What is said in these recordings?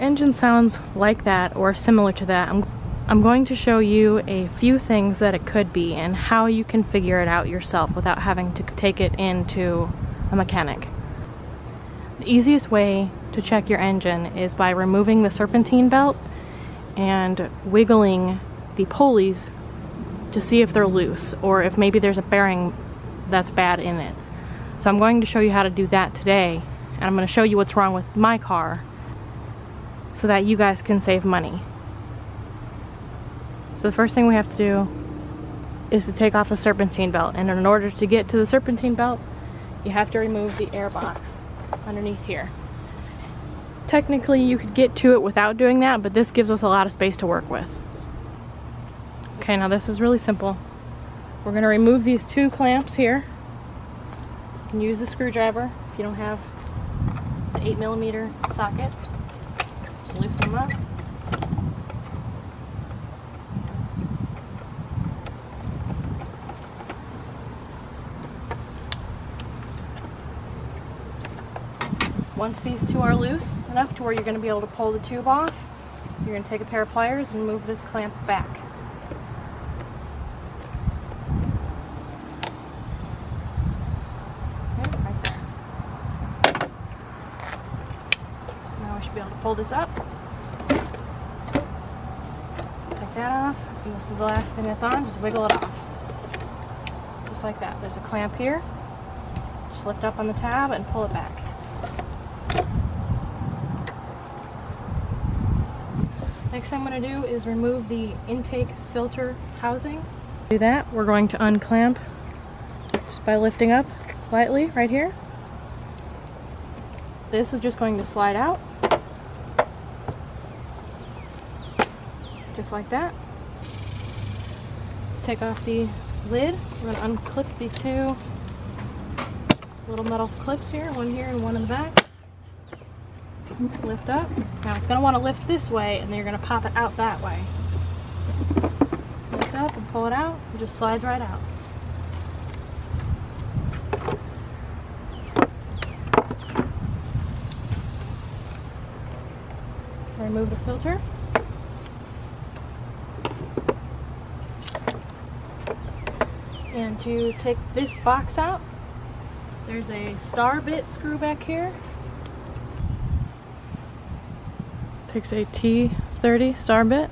engine sounds like that or similar to that, I'm going to show you a few things that it could be and how you can figure it out yourself without having to take it into a mechanic. The easiest way to check your engine is by removing the serpentine belt and wiggling the pulleys to see if they're loose or if maybe there's a bearing that's bad in it. So I'm going to show you how to do that today, and I'm going to show you what's wrong with my car so that you guys can save money. So the first thing we have to do is to take off the serpentine belt, and in order to get to the serpentine belt you have to remove the air box underneath here. Technically you could get to it without doing that, but this gives us a lot of space to work with. Okay, now this is really simple. We're going to remove these two clamps here. You can use a screwdriver if you don't have the 8mm socket. Just loosen them up. Once these two are loose enough to where you're going to be able to pull the tube off, you're going to take a pair of pliers and move this clamp back. Okay, right there. Now we should be able to pull this up. Take that off, and this is the last thing that's on. Just wiggle it off. Just like that. There's a clamp here. Just lift up on the tab and pull it back. Next thing I'm going to do is remove the intake filter housing. To do that, we're going to unclamp just by lifting up lightly right here. This is just going to slide out, just like that. Take off the lid. We're going to unclip the two little metal clips here, one here and one in the back. Lift up. Now it's going to want to lift this way, and then you're going to pop it out that way. Lift up and pull it out. It just slides right out. Remove the filter. And to take this box out, there's a star bit screw back here. Takes a T30 star bit.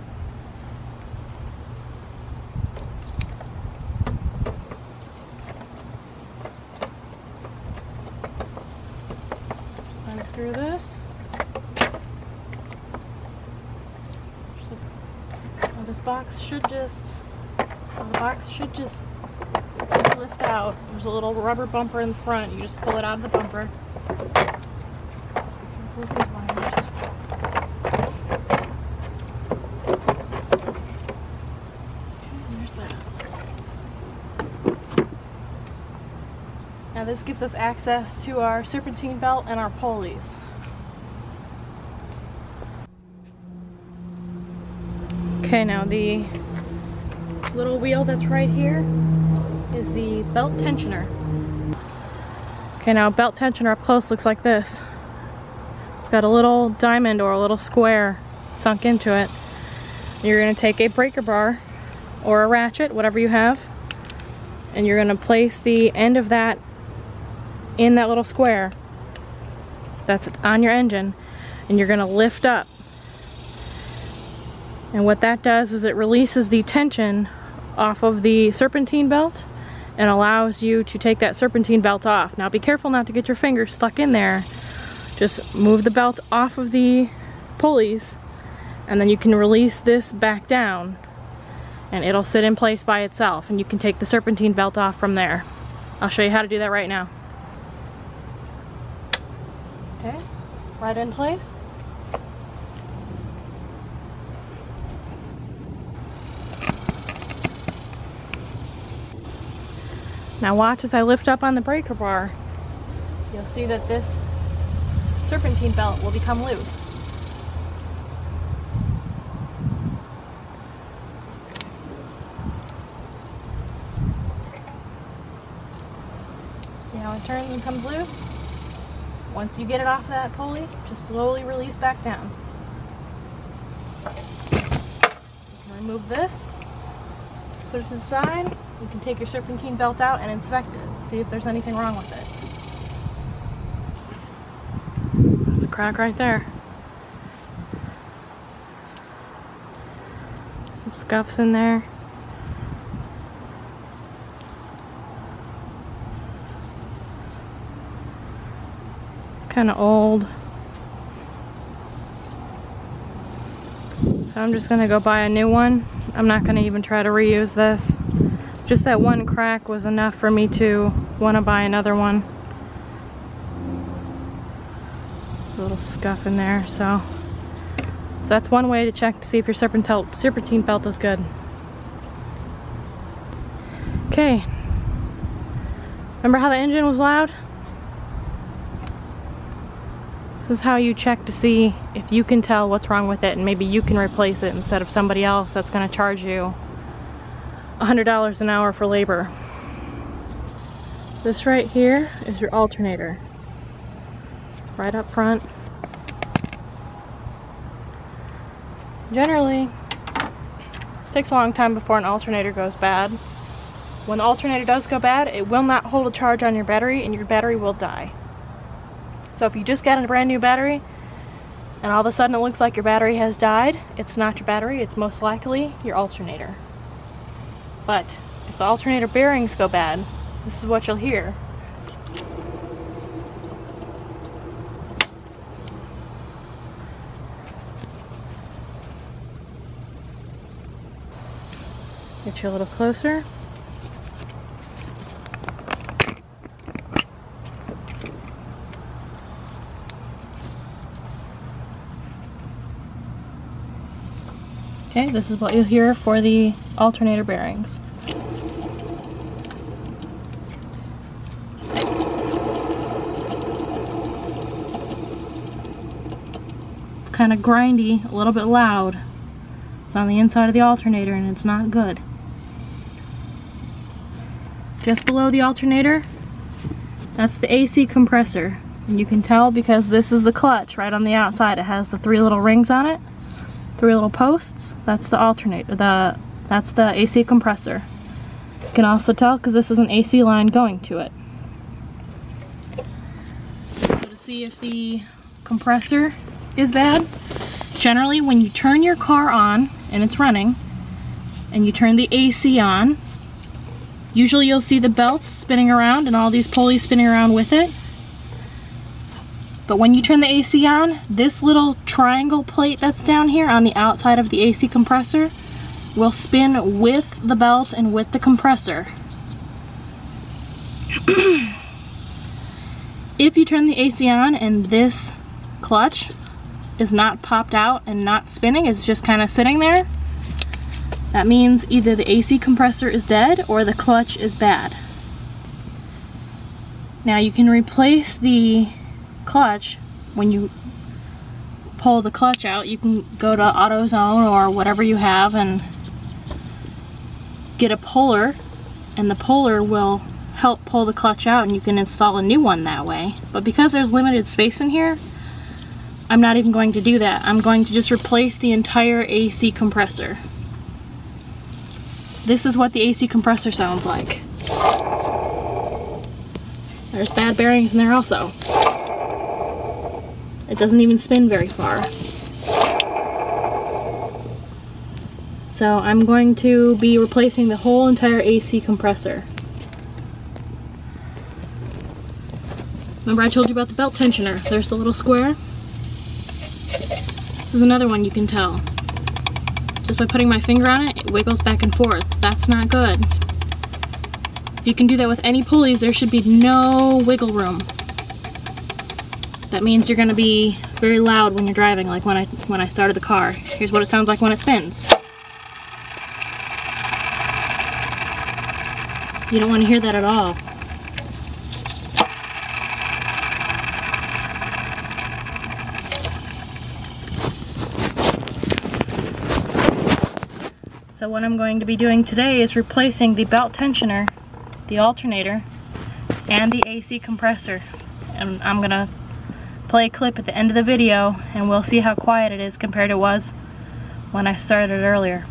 Unscrew this. Now this box should just, lift out. There's a little rubber bumper in the front. You just pull it out of the bumper. Just be careful with these wires. Now this gives us access to our serpentine belt and our pulleys. Okay, now the little wheel that's right here is the belt tensioner. Okay, now belt tensioner up close looks like this. It's got a little diamond or a little square sunk into it. You're going to take a breaker bar or a ratchet, whatever you have, and you're going to place the end of that in that little square that's on your engine, and you're going to lift up. And what that does is it releases the tension off of the serpentine belt and allows you to take that serpentine belt off. Now be careful not to get your fingers stuck in there. Just move the belt off of the pulleys, and then you can release this back down and it'll sit in place by itself, and you can take the serpentine belt off from there. I'll show you how to do that right now. Okay, right in place. Now watch as I lift up on the breaker bar. You'll see that this serpentine belt will become loose. See how it turns and comes loose? Once you get it off of that pulley, just slowly release back down. Remove this, put it inside. You can take your serpentine belt out and inspect it, see if there's anything wrong with it. The crack right there. Some scuffs in there. It's kind of old. So I'm just gonna go buy a new one. I'm not gonna even try to reuse this. Just that one crack was enough for me to want to buy another one. There's a little scuff in there, so that's one way to check to see if your serpentine belt is good. Okay. Remember how the engine was loud? This is how you check to see if you can tell what's wrong with it, and maybe you can replace it instead of somebody else that's going to charge you $100 an hour for labor. This right here is your alternator. Right up front. Generally, it takes a long time before an alternator goes bad. When the alternator does go bad, it will not hold a charge on your battery and your battery will die. So if you just got a brand new battery and all of a sudden it looks like your battery has died, it's not your battery, it's most likely your alternator. But if the alternator bearings go bad, this is what you'll hear. Get you a little closer. Okay, this is what you'll hear for the alternator bearings. It's kind of grindy, a little bit loud. It's on the inside of the alternator and it's not good. Just below the alternator, that's the AC compressor. And you can tell because this is the clutch right on the outside. It has the 3 little rings on it. 3 little posts. That's the alternator. That's the AC compressor. You can also tell because this is an AC line going to it. So to see if the compressor is bad, generally when you turn your car on and it's running, and you turn the AC on, usually you'll see the belts spinning around and all these pulleys spinning around with it. But when you turn the AC on, this little triangle plate that's down here on the outside of the AC compressor will spin with the belt and with the compressor. If you turn the AC on and this clutch is not popped out and not spinning, it's just kind of sitting there, that means either the AC compressor is dead or the clutch is bad. Now you can replace the clutch. When you pull the clutch out, you can go to AutoZone or whatever you have and get a puller, and the puller will help pull the clutch out and you can install a new one that way. But because there's limited space in here, I'm not even going to do that. I'm going to just replace the entire AC compressor. This is what the AC compressor sounds like. There's bad bearings in there also. It doesn't even spin very far. So I'm going to be replacing the whole entire AC compressor. Remember I told you about the belt tensioner? There's the little square. This is another one you can tell. Just by putting my finger on it, it wiggles back and forth. That's not good. If you can do that with any pulleys, there should be no wiggle room. That means you're going to be very loud when you're driving, like when I started the car. Here's what it sounds like when it spins. You don't want to hear that at all. So what I'm going to be doing today is replacing the belt tensioner, the alternator, and the AC compressor. And I'm going to play a clip at the end of the video and we'll see how quiet it is compared to what when I started earlier.